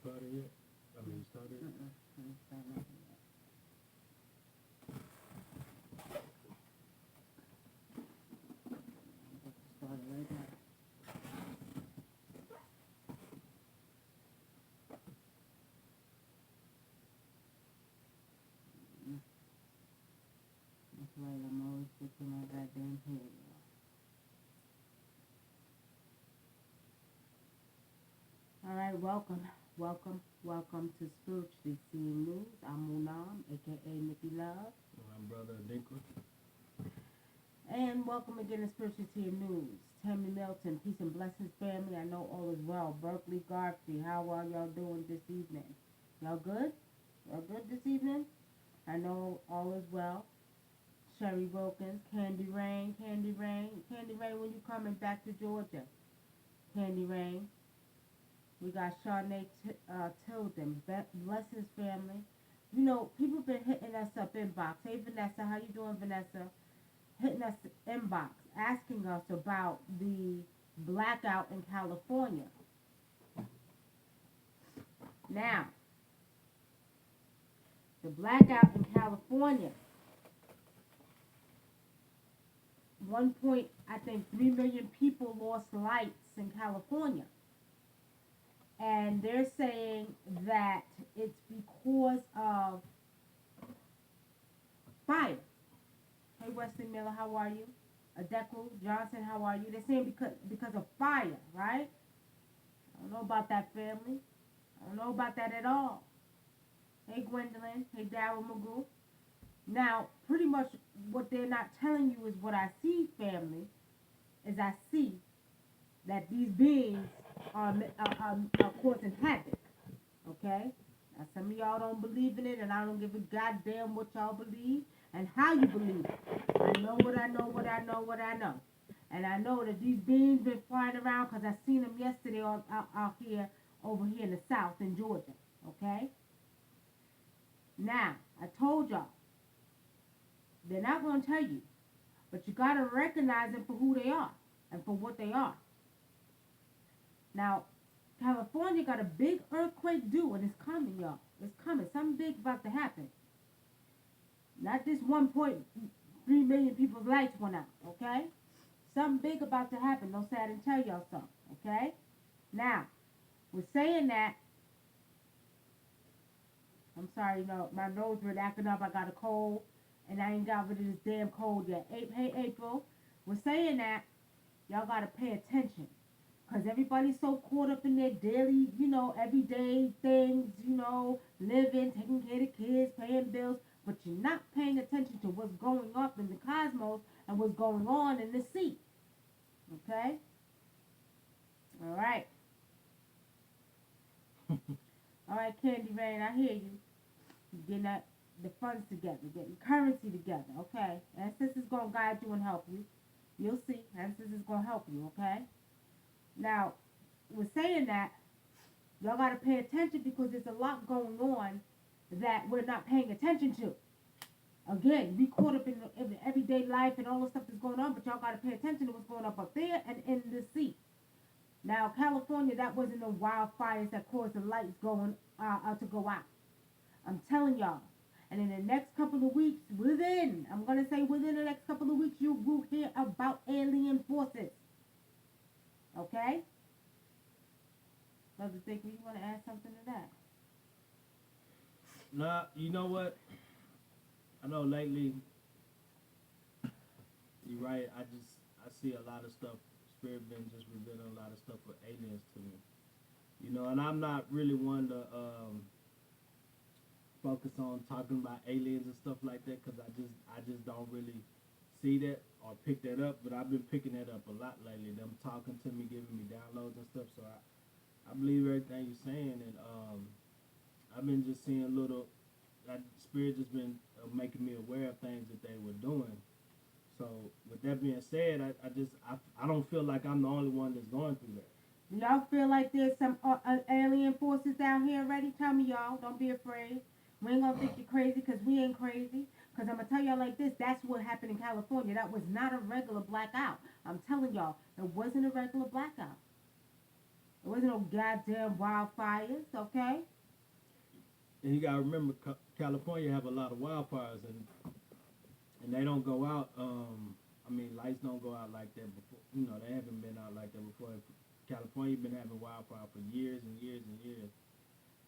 party yet? I mean, you started? I ain't started nothing yet. Get you started right now. Mm, That's right, I'm always fixing my goddamn head, y'all. All right, welcome to Spiritually Seeing News. I'm Wunam, aka Nikki Love. My brother Adinkra. And welcome again to Spiritually Seeing News. Tammy Milton, peace and blessings, family. I know all is well. Berkeley Garfield, how are y'all doing this evening? Y'all good? Y'all good this evening? I know all is well. Sherry Wilkins, Candy Rain, when you coming back to Georgia? Candy Rain. We got Charnay Tilden, blessings, family. You know, people been hitting us up inbox. Hey Vanessa, how you doing, Vanessa? Hitting us inbox, asking us about the blackout in California. Now, the blackout in California, 3 million people lost lights in California. And they're saying that it's because of fire. Hey Wesley Miller, how are you? Adeklu Johnson, how are you? They're saying because of fire, right? I don't know about that, family. I don't know about that at all. Hey Gwendolyn, hey Daryl Magoo. Now, pretty much what they're not telling you is what I see, family, is I see that these beings are causing havoc. Okay? Now, some of y'all don't believe in it, and I don't give a goddamn what y'all believe and how you believe it. I know what I know, what I know, what I know. And I know that these beings been flying around because I seen them yesterday out here, over here in the south in Georgia. Okay? Now, I told y'all, they're not going to tell you, but you got to recognize them for who they are and for what they are. Now, California got a big earthquake due, and it's coming, y'all. It's coming. Something big about to happen. Not just 1.3 million people's lights went out, okay? Something big about to happen. Don't say I didn't tell y'all something, okay? Now, we're saying that. I'm sorry, my nose been acting up. I got a cold, and I ain't got rid of this damn cold yet. Hey, April, we're saying that y'all got to pay attention. Because everybody's so caught up in their daily, everyday things, living, taking care of kids, paying bills, but you're not paying attention to what's going up in the cosmos and what's going on in the sea. Okay? All right. All right, Candy Rain, I hear you. You're getting the funds together, getting currency together, okay? Ancestors going to guide you and help you. You'll see. Ancestors going to help you, okay? Now, we're saying that y'all got to pay attention because there's a lot going on that we're not paying attention to. Again, we caught up in the everyday life and all the stuff that's going on, but y'all got to pay attention to what's going up there and in the sea. Now, California, that wasn't no wildfires that caused the lights to go out. I'm telling y'all. And in the next couple of weeks, I'm going to say within the next couple of weeks, you will hear about alien forces. Okay? Brother Thicker, you want to add something to that? Nah, you know what? I know lately, you're right. I see a lot of stuff. Spirit been just revealing a lot of stuff with aliens to me. And I'm not really one to focus on talking about aliens and stuff like that because I just don't really see that or pick that up. But I've been picking that up a lot lately. Them talking to me, giving me downloads and stuff. So I believe everything you're saying, and I've been just seeing that Spirit just been making me aware of things that they were doing. So with that being said, I don't feel like I'm the only one that's going through that. Do y'all feel like there's some alien forces down here already? Tell me, y'all. Don't be afraid. We ain't gonna think you're crazy because we ain't crazy. Because I'm gonna tell y'all like this. That's what happened in California. That was not a regular blackout. I'm telling y'all, it wasn't a regular blackout. There wasn't no goddamn wildfires, okay? And you gotta remember, California have a lot of wildfires, and they don't go out. I mean, lights don't go out like that before. You know, they haven't been out like that before. California been having wildfire for years and years and years,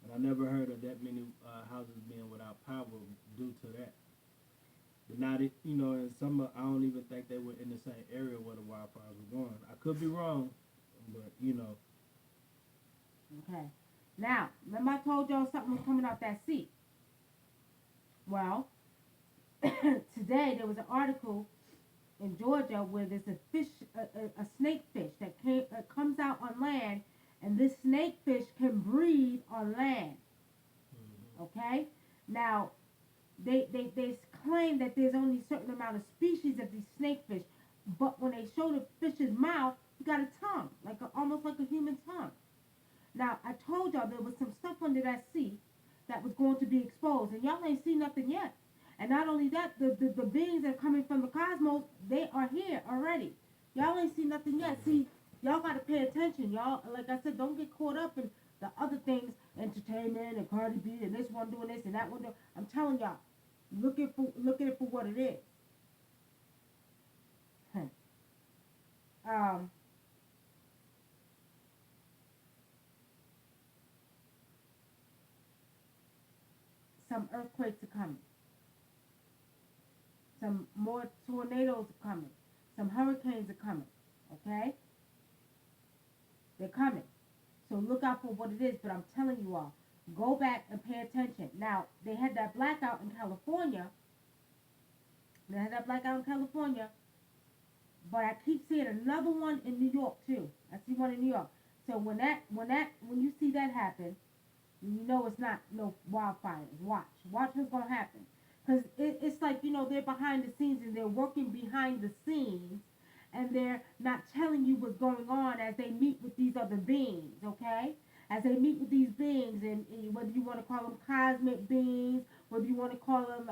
and I never heard of that many houses being without power due to that. But not it, you know, in some, I don't even think they were in the same area where the wildfires were going. I could be wrong, but you know, Okay. Now, remember I told y'all something was coming out that sea? Well, today there was an article in Georgia where there's a fish, a snake fish that comes out on land, and this snake fish can breathe on land. Okay. Now, they claim that there's only a certain amount of species of these snake fish, but when they show the fish's mouth, he got a tongue, almost like a human tongue. Now, I told y'all there was some stuff under that sea that was going to be exposed, and y'all ain't seen nothing yet. And not only that, the beings that are coming from the cosmos, they are here already. Y'all ain't seen nothing yet. See, y'all got to pay attention. Y'all, like I said, don't get caught up in the other things, entertainment and Cardi B and this one doing this and that one doing. I'm telling y'all, look at it for what it is. um, some earthquakes are coming. Some more tornadoes are coming. Some hurricanes are coming. Okay? They're coming. So look out for what it is. But I'm telling you all, go back and pay attention. Now, they had that blackout in California. But I keep seeing another one in New York too. I see one in New York. So when you see that happen, you know it's not no wildfires. Watch what's gonna happen. Because it's like, they're behind the scenes and they're working behind the scenes and they're not telling you what's going on as they meet with these other beings, okay? As they meet with these beings, and whether you want to call them cosmic beings, whether you want to call them,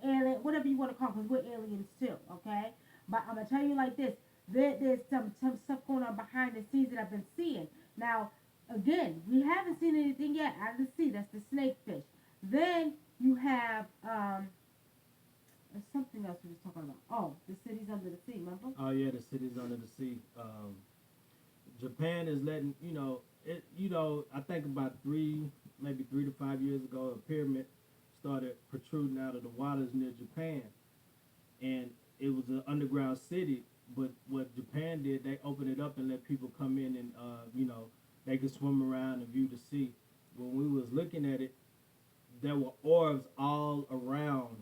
alien, whatever you want to call them, because we're aliens too, okay? But I'm going to tell you like this, there's some stuff going on behind the scenes that I've been seeing. Now, again, we haven't seen anything yet out of the sea. That's the snake fish. Then you have there's something else we was talking about. Oh, the cities under the sea, remember? oh yeah, the cities under the sea. Japan is letting it. I think about maybe 3 to 5 years ago, a pyramid started protruding out of the waters near Japan, and it was an underground city. But what Japan did, they opened it up and let people come in and they could swim around and view the sea. When we was looking at it, there were orbs all around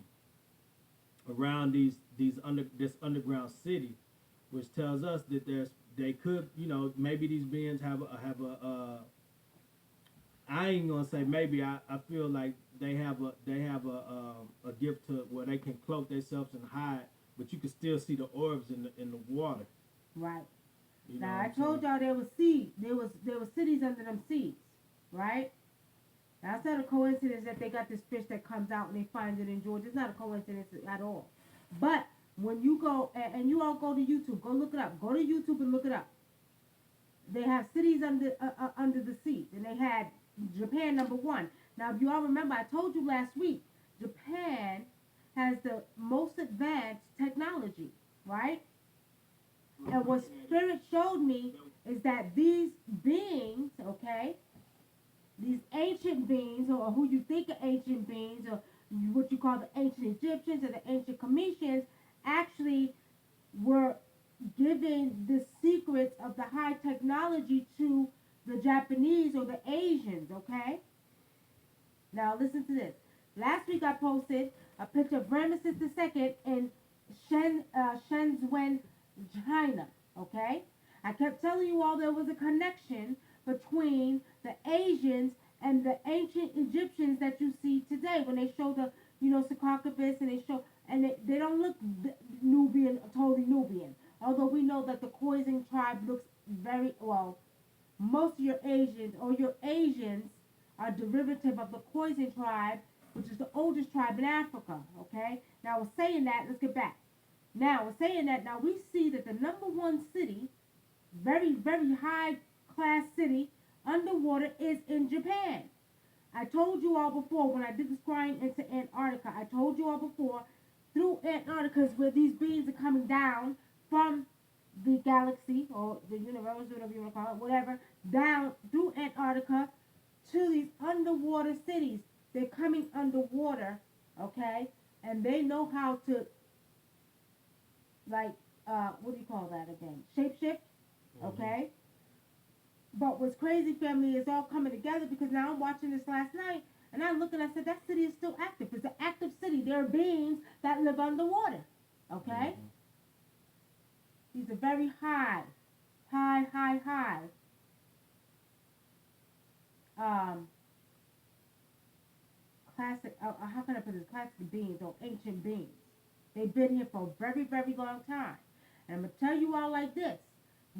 this underground city, which tells us that they could, maybe these beings have a I ain't gonna say maybe, I feel like they have a gift to where they can cloak themselves and hide, but you can still see the orbs in the water. Right. You know Now what I I'm told saying? y'all there was cities under them seas, right? Now it's not a coincidence that they got this fish that comes out and they find it in Georgia. It's not a coincidence at all. But when you go and you all go to YouTube, go look it up. Go to YouTube and look it up. They have cities under the seas, and they had Japan number one. Now, if you all remember, I told you last week, Japan has the most advanced technology, right? And what Spirit showed me is that these beings, okay, these ancient beings, or who you think are ancient beings, or what you call the ancient Egyptians or the ancient Cometians, actually were giving the secrets of the high technology to the Japanese or the Asians, okay? Now listen to this. Last week I posted a picture of Ramesses II in Shenzhen, China, okay? I kept telling you all there was a connection between the Asians and the ancient Egyptians that you see today when they show the, sarcophagus, and they don't look Nubian, totally Nubian. Although we know that the Khoisan tribe looks very well. Most of your Asians are derivative of the Khoisan tribe, which is the oldest tribe in Africa. Okay. Now, we're saying that. Let's get back. Now, we see that the number one city, very, very high class city underwater is in Japan. I told you all before when I did the scrying into Antarctica, I told you all before through Antarctica is where these beings are coming down from the galaxy or the universe, whatever you want to call it, whatever, down through Antarctica to these underwater cities. They're coming underwater, okay? And they know how to, like, what do you call that again? Shapeshift, okay? But what's crazy, family, is all coming together because now I'm watching this last night and I look and I said, that city is still active. It's an active city. There are beings that live underwater, okay? These are very high, classic, how can I put this? Classic beings or ancient beings. They've been here for a very, very long time. And I'm going to tell you all like this.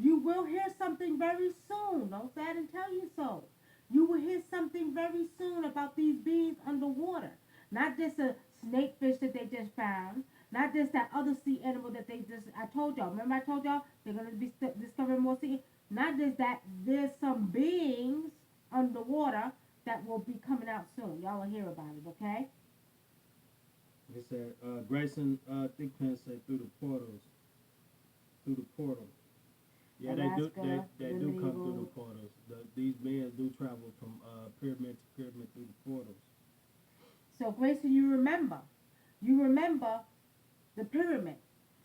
You will hear something very soon. Don't say I didn't tell you so. You will hear something very soon about these beings underwater. Not just a snakefish that they just found. Not just that other sea animal that they just, I told y'all. Remember I told y'all they're going to be discovering more sea. Not just that, there's some beings underwater that will be coming out soon. Y'all will hear about it, okay? It said, Grayson Thickpen said through the portals. Through the portal. Yeah, Alaska, they do come through the portals. These beings do travel from pyramid to pyramid through the portals. So, Grayson, you remember the pyramid.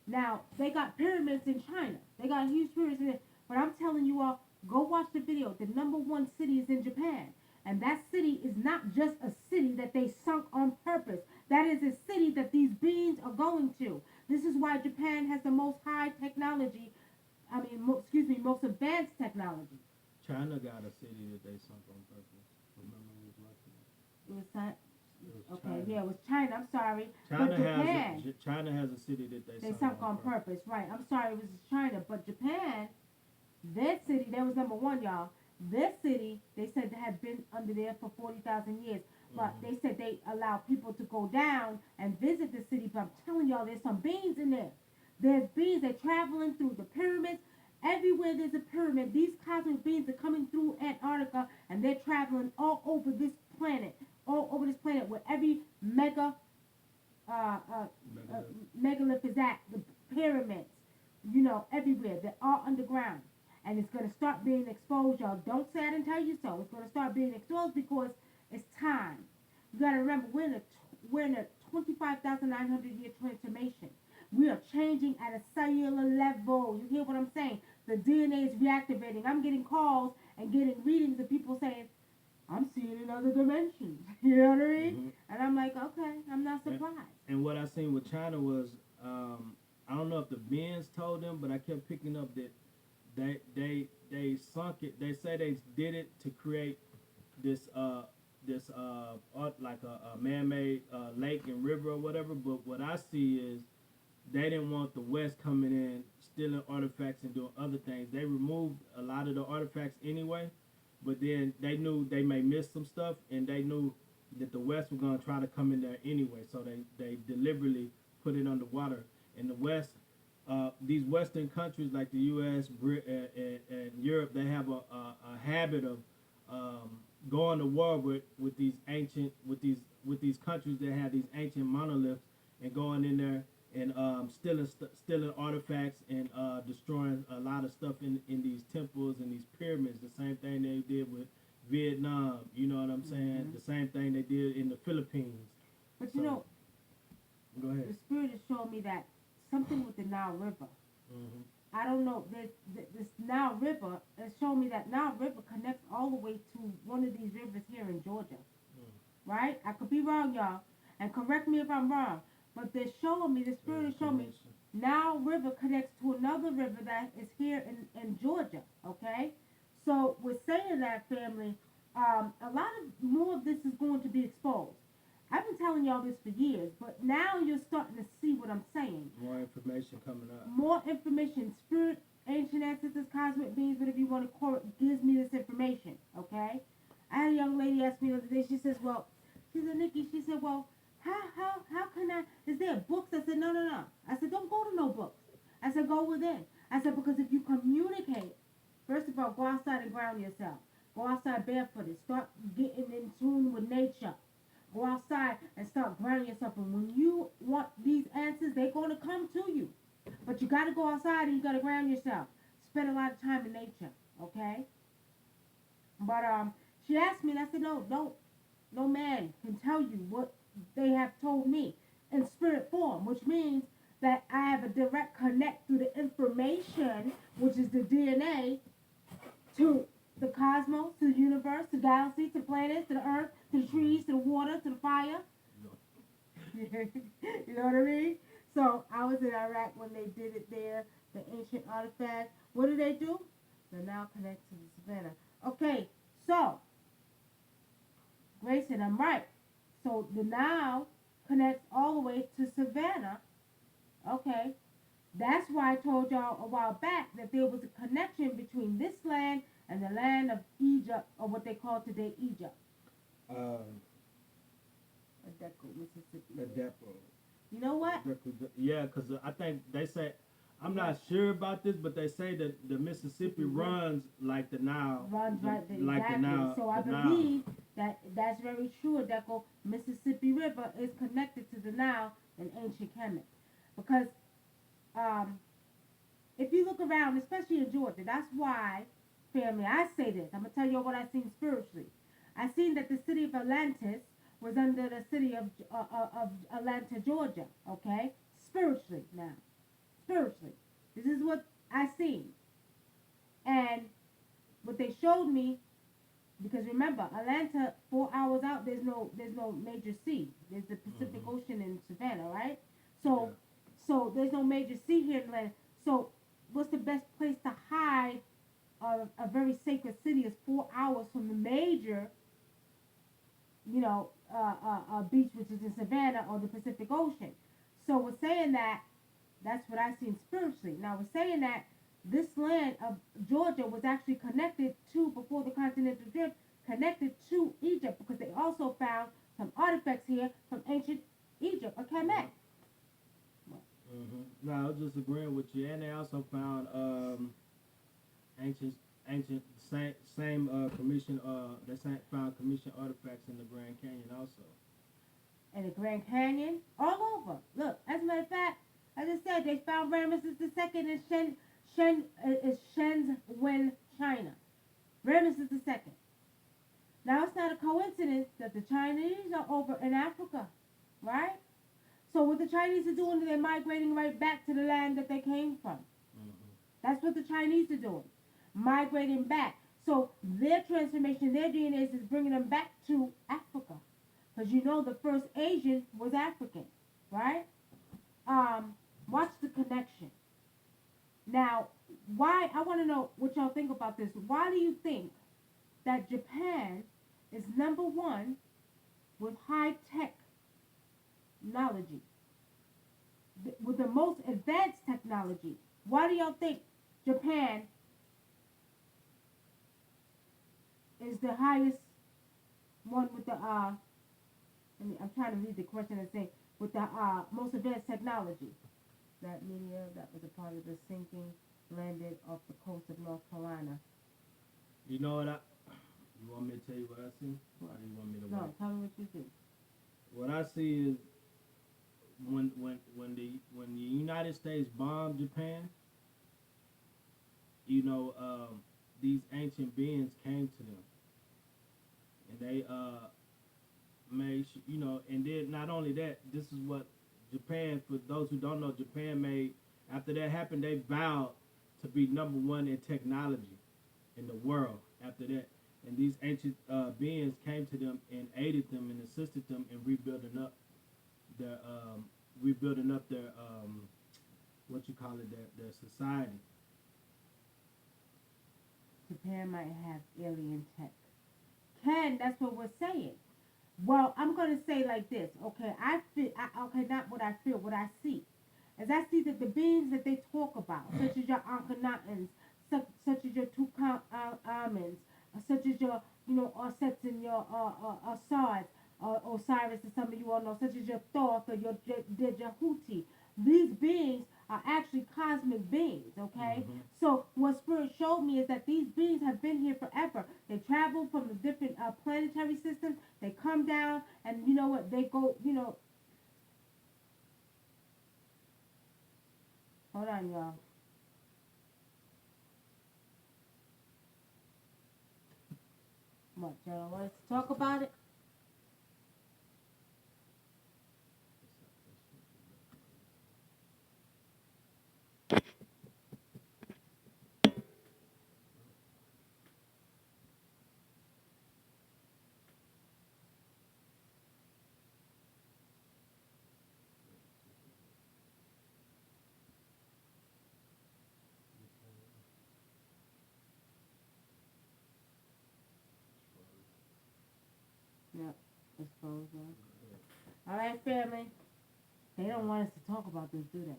Now, they got pyramids in China. They got huge pyramids in there. But I'm telling you all, go watch the video. The number one city is in Japan. And that city is not just a city that they sunk on purpose. That is a city that these beings are going to. This is why Japan has the most high technology. Most advanced technology. China got a city that they sunk on purpose. Remember we was watching it? It was that. Okay, China. yeah, it was China. I'm sorry. China has a city that they sunk on purpose. Right. I'm sorry, it was China, but Japan, their city, that was number one, y'all. Their city, they said they had been under there for 40,000 years. But they said they allow people to go down and visit the city. But I'm telling y'all, there's some beings in there. There's beings that are traveling through the pyramids. Everywhere there's a pyramid, these cosmic beings are coming through Antarctica and they're traveling all over this planet. All over this planet where every megalith is at. The pyramids, everywhere. They're all underground. And it's going to start being exposed, y'all. Don't say I didn't tell you so. It's going to start being exposed because it's time. You got to remember, we're in a 25,900 year transformation. We are changing at a cellular level. You hear what I'm saying? The DNA is reactivating. I'm getting calls and getting readings of people saying, I'm seeing another dimension. You know what I mean? And I'm like, okay, I'm not surprised. And what I seen with China was, I don't know if the beings told them, but I kept picking up that they sunk it. They say they did it to create this like a man-made lake and river or whatever. But what I see is they didn't want the West coming in, stealing artifacts and doing other things. They removed a lot of the artifacts anyway, but then they knew they may miss some stuff, and they knew that the West was going to try to come in there anyway, so they deliberately put it underwater. In the West, these Western countries like the U.S., and Europe, they have a habit of going to war with these countries that have these ancient monoliths and going in there and stealing artifacts and destroying a lot of stuff in these temples and these pyramids. The same thing they did with Vietnam, you know what I'm saying? The same thing they did in the Philippines. But go ahead. The spirit is showing me that something with the Nile River. I don't know. This Nile River is showing me that Nile River connects all the way to one of these rivers here in Georgia. Right? I could be wrong, y'all. And correct me if I'm wrong. But they're showing me, the spirit is showing me, Nile River connects to another river that is here in Georgia, okay? So we're saying that, family, a lot of more of this is going to be exposed. I've been telling y'all this for years, but now you're starting to see what I'm saying. More information coming up. More information. Spirit, ancient ancestors, cosmic beings, whatever you want to call it, gives me this information, okay? I had a young lady ask me the other day, she said, Nikki, she said, well, how can I, is there books? I said, no. I said, don't go to no books. I said, go within. I said, because if you communicate, first of all, go outside and grab ground yourself. Go outside barefooted. Start getting in tune with nature. Go outside and start grounding yourself. And when you want these answers, they're going to come to you. But you got to go outside and you got to ground yourself. Spend a lot of time in nature, okay? But she asked me, and I said, no, don't. No man can tell you what they have told me in spirit form, which means that I have a direct connect through the information, which is the DNA, to the cosmos, to the universe, to the galaxy, to the planets, to the earth, to the trees, to the water, to the fire. You know what I mean? So I was in Iraq when they did it there, the ancient artifact. What do they do? They now connect to the savannah. Okay, so Grace said I'm right. So the now connects all the way to savannah. Okay, that's why I told y'all a while back that there was a connection between this land and the land of Egypt, or what they call today Egypt. Um, Adeco, Mississippi. the depot. You know what? Yeah, because I think they say, I'm not sure about this, but they say that the Mississippi runs like the Nile. Runs right there, like exactly. the Nile. So I the believe that that's very true. Adeco, Mississippi River is connected to the Nile in ancient Kemet. Because if you look around, especially in Georgia, that's why, family, I say this. I'm going to tell you what I've seen spiritually. I seen that the city of Atlantis was under the city of Atlanta, Georgia, okay? Spiritually now. Spiritually. This is what I seen. And what they showed me, because remember, Atlanta, 4 hours out, there's no major sea. There's the Pacific Ocean in Savannah, right? So so there's no major sea here in Atlanta. So what's the best place to hide a very sacred city is 4 hours from the major, beach, which is in Savannah or the Pacific Ocean. So we're saying that that's what I seen spiritually. Now we're saying that this land of Georgia was actually connected to, before the continental drift, connected to Egypt, because they also found some artifacts here from ancient Egypt or Kemet. No, I was just agreeing with you. And they also found ancient same commission they found commission artifacts in the Grand Canyon also. And the Grand Canyon, all over. Look, as a matter of fact, I just said they found Ramesses II in Shenzhen, China. Ramesses II. Now it's not a coincidence that the Chinese are over in Africa, right? So what the Chinese are doing, they're migrating right back to the land that they came from. That's what the Chinese are doing, migrating back. So their transformation, their DNA is bringing them back to Africa. Because you know the first Asian was African, right? Watch the connection. Now, why, I want to know what y'all think about this. Why do you think that Japan is number one with high-tech knowledge, with the most advanced technology? Why do y'all think Japan is the highest one with the I'm trying to read the question and say with the most advanced technology? That meteor that was a part of the sinking landed off the coast of North Carolina. You know what you want me to tell you what I see? Or do you want me to No, wait? tell me what you see. What I see is when the United States bombed Japan, these ancient beings came to them, and they made and then not only that, this is what Japan, for those who don't know, Japan made, after that happened, they vowed to be number one in technology in the world after that. And these ancient beings came to them and aided them and assisted them in rebuilding up their their society. Japan might have alien tech. Ken, that's what we're saying. Well, I'm going to say like this, okay? Not what I feel, what I see. As I see that the beings that they talk about, such as your Akhenaten's, such as your Tutankhamun's, such as your, Osets and your Asar's, Osiris, as some of you all know, such as your Thoth or your Djehuti. These beings are actually cosmic beings, okay? Mm-hmm. So what Spirit showed me is that these beings have been here forever. They travel from the different planetary systems. They come down, and you know what? They go, hold on, y'all. What, y'all don't want us to talk about it? Yep, it's frozen. All right, family. They don't want us to talk about this, do they?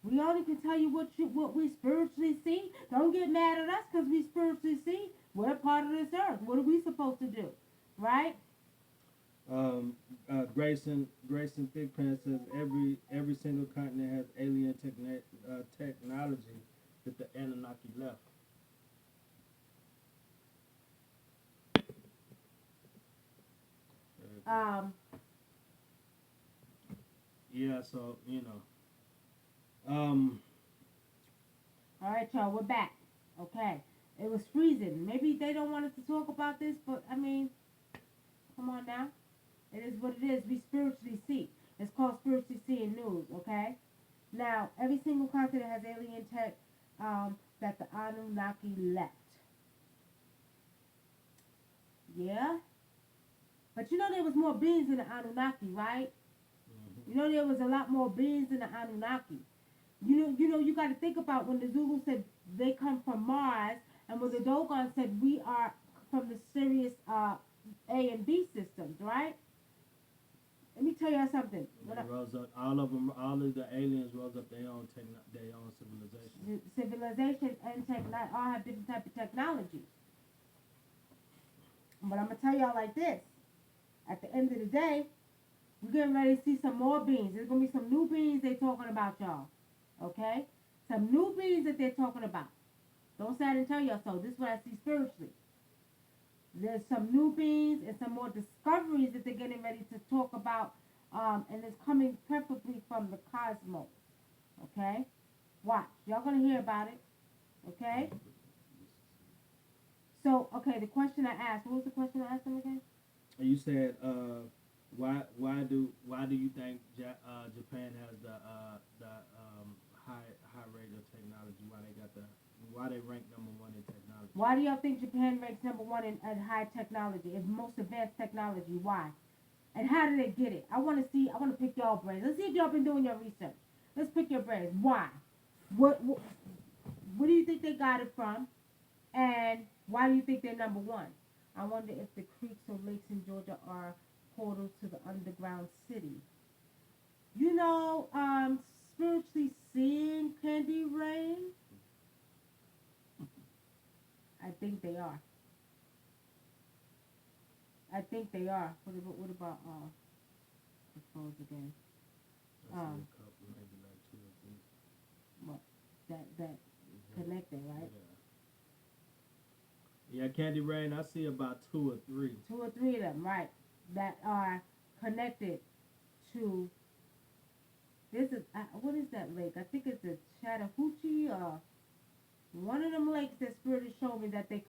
We only can tell you what we spiritually see. Don't get mad at us because we spiritually see. We're part of this earth. What are we supposed to do? Right? Grayson Thigpen says every single continent has alien technology that the Anunnaki left. Um, Yeah, so um, all right, y'all, we're back. Okay. It was freezing. Maybe they don't want us to talk about this, but I mean, come on now. It is what it is. We spiritually see. It's called spiritually seeing news, okay? Now, every single continent has alien tech that the Anunnaki left. Yeah? But you know there was more beings in the Anunnaki, right? mm-hmm. You know there was a lot more beings in the Anunnaki. You got to think about when the Zulu said they come from Mars, and when the Dogon said we are from the Sirius A and B systems, right? Let me tell y'all something. They rose up. All of them. All of the aliens rose up their own civilization. Civilization and technology all have different type of technology. But I'm gonna tell y'all like this: at the end of the day, we're getting ready to see some more beings. There's gonna be some new beings they're talking about, y'all. Okay? Some new beings that they're talking about. Don't say I didn't tell y'all so. This is what I see spiritually. There's some new beings and some more discoveries that they're getting ready to talk about, and it's coming preferably from the cosmos. Okay? Watch. Y'all gonna hear about it. Okay? So, okay, the question I asked, what was the question I asked them again? You said, why do you think Japan has the high rate of technology? Why they rank number one in technology? Why do y'all think Japan ranks number one in high technology, in most advanced technology? Why? And how did they get it? I want to see. I want to pick y'all brains. Let's see if y'all been doing your research. Let's pick your brains. Why? What Where do you think they got it from? And why do you think they're number one? I wonder if the creeks or lakes in Georgia are portals to the underground city. You know, spiritually seeing Candy Rain? I think they are. I think they are. What about the phones again? I see a couple, maybe like two or three. What? That connected, right? Yeah, Candy Rain. I see about two or three. Two or three of them, right? That are connected to this is what is that lake? I think it's the Chattahoochee or one of them lakes that Spirit has shown me that they